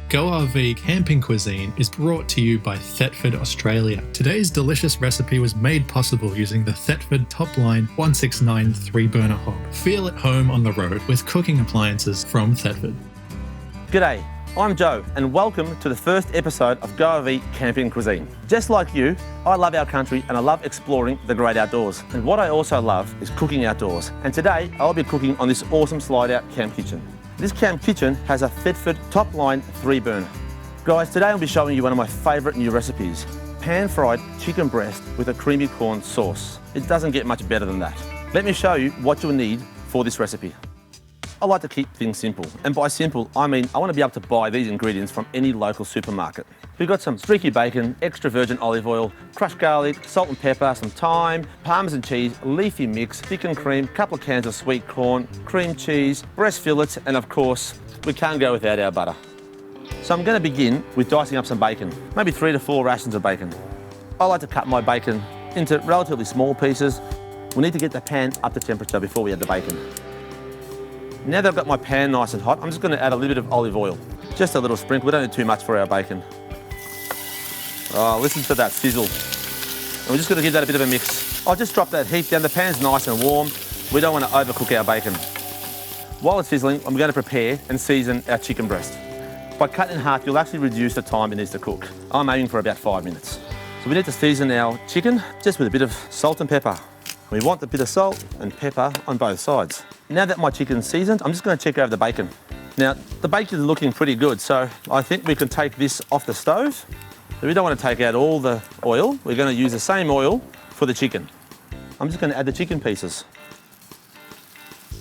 GoRV Camping Cuisine is brought to you by Thetford, Australia. Today's delicious recipe was made possible using the Thetford Topline 169 3-burner hob. Feel at home on the road with cooking appliances from Thetford. G'day, I'm Joe and welcome to the first episode of GoRV Camping Cuisine. Just like you, I love our country and I love exploring the great outdoors. And what I also love is cooking outdoors. And today I'll be cooking on this awesome slide-out camp kitchen. This camp kitchen has a Thetford Topline 3-burner. Guys, today I'll be showing you one of my favourite new recipes, pan-fried chicken breast with a creamy corn sauce. It doesn't get much better than that. Let me show you what you'll need for this recipe. I like to keep things simple, and by simple, I mean I want to be able to buy these ingredients from any local supermarket. We've got some streaky bacon, extra virgin olive oil, crushed garlic, salt and pepper, some thyme, parmesan cheese, leafy mix, thickened cream, couple of cans of sweet corn, cream cheese, breast fillets, and of course, we can't go without our butter. So I'm going to begin with dicing up some bacon, maybe 3 to 4 rations of bacon. I like to cut my bacon into relatively small pieces. We need to get the pan up to temperature before we add the bacon. Now that I've got my pan nice and hot, I'm just going to add a little bit of olive oil. Just a little sprinkle, we don't need too much for our bacon. Oh, listen to that sizzle. And we're just going to give that a bit of a mix. I'll just drop that heat down, the pan's nice and warm. We don't want to overcook our bacon. While it's sizzling, I'm going to prepare and season our chicken breast. By cutting in half, you'll actually reduce the time it needs to cook. I'm aiming for about 5 minutes. So we need to season our chicken just with a bit of salt and pepper. We want a bit of salt and pepper on both sides. Now that my chicken's seasoned, I'm just going to check over the bacon. Now, the bacon's looking pretty good, so I think we can take this off the stove. We don't want to take out all the oil. We're going to use the same oil for the chicken. I'm just going to add the chicken pieces.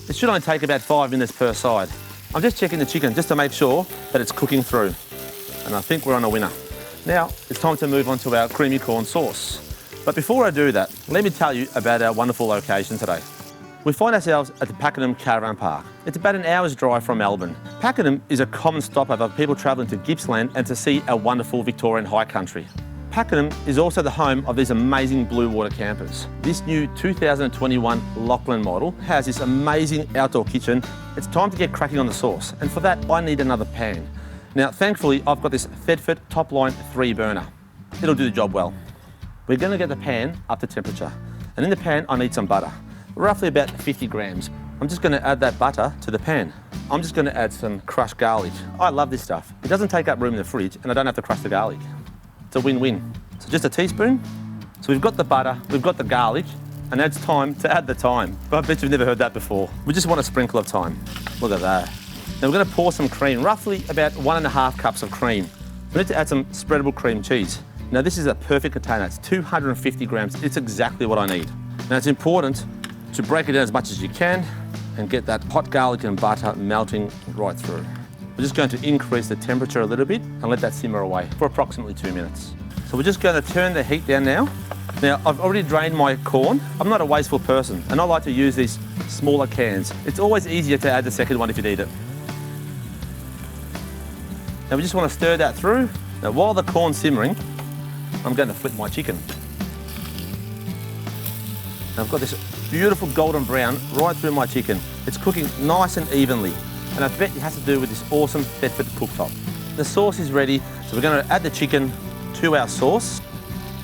It should only take about 5 minutes per side. I'm just checking the chicken just to make sure that it's cooking through. And I think we're on a winner. Now, it's time to move on to our creamy corn sauce. But before I do that, let me tell you about our wonderful location today. We find ourselves at the Pakenham Caravan Park. It's about an hour's drive from Melbourne. Pakenham is a common stopover for people travelling to Gippsland and to see our wonderful Victorian high country. Pakenham is also the home of these amazing blue water campers. This new 2021 Lachlan model has this amazing outdoor kitchen. It's time to get cracking on the sauce, and for that I need another pan. Now thankfully I've got this Thetford Topline 3-burner. It'll do the job well. We're going to get the pan up to temperature, and in the pan I need some butter, roughly about 50 grams. I'm just going to add that butter to the pan. I'm just going to add some crushed garlic. I love this stuff. It doesn't take up room in the fridge and I don't have to crush the garlic. It's a win-win. So just a teaspoon. So we've got the butter, we've got the garlic, and now it's time to add the thyme. But I bet you've never heard that before. We just want a sprinkle of thyme. Look at that. Now we're going to pour some cream, roughly about 1.5 cups of cream. We need to add some spreadable cream cheese. Now this is a perfect container, it's 250 grams, it's exactly what I need. Now it's important to break it down as much as you can and get that hot garlic and butter melting right through. We're just going to increase the temperature a little bit and let that simmer away for approximately 2 minutes. So we're just going to turn the heat down now. Now I've already drained my corn. I'm not a wasteful person and I like to use these smaller cans. It's always easier to add the second one if you need it. Now we just want to stir that through. Now while the corn's simmering, I'm going to flip my chicken. Now I've got this beautiful golden brown right through my chicken. It's cooking nice and evenly, and I bet it has to do with this awesome Thetford cooktop. The sauce is ready, so we're going to add the chicken to our sauce,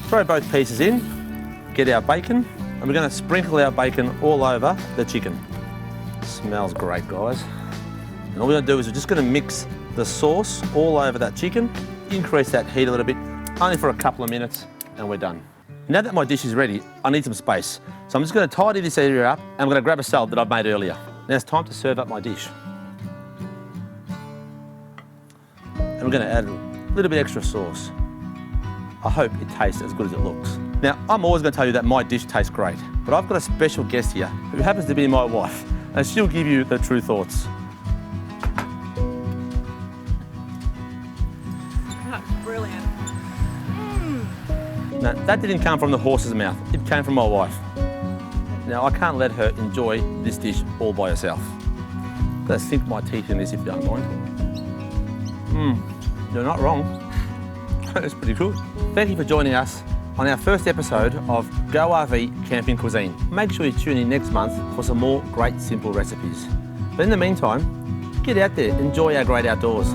throw both pieces in, get our bacon, and we're going to sprinkle our bacon all over the chicken. Smells great, guys. And all we're going to do is we're just going to mix the sauce all over that chicken, increase that heat a little bit, only for a couple of minutes, and we're done. Now that my dish is ready, I need some space. So I'm just going to tidy this area up, and I'm going to grab a salad that I've made earlier. Now it's time to serve up my dish. And we're going to add a little bit extra sauce. I hope it tastes as good as it looks. Now, I'm always going to tell you that my dish tastes great, but I've got a special guest here who happens to be my wife, and she'll give you the true thoughts. Brilliant. Now, that didn't come from the horse's mouth, it came from my wife. Now, I can't let her enjoy this dish all by herself. I'm going to sink my teeth in this if you don't mind. You're not wrong. It's pretty good. Thank you for joining us on our first episode of GoRV Camping Cuisine. Make sure you tune in next month for some more great simple recipes. But in the meantime, get out there, enjoy our great outdoors.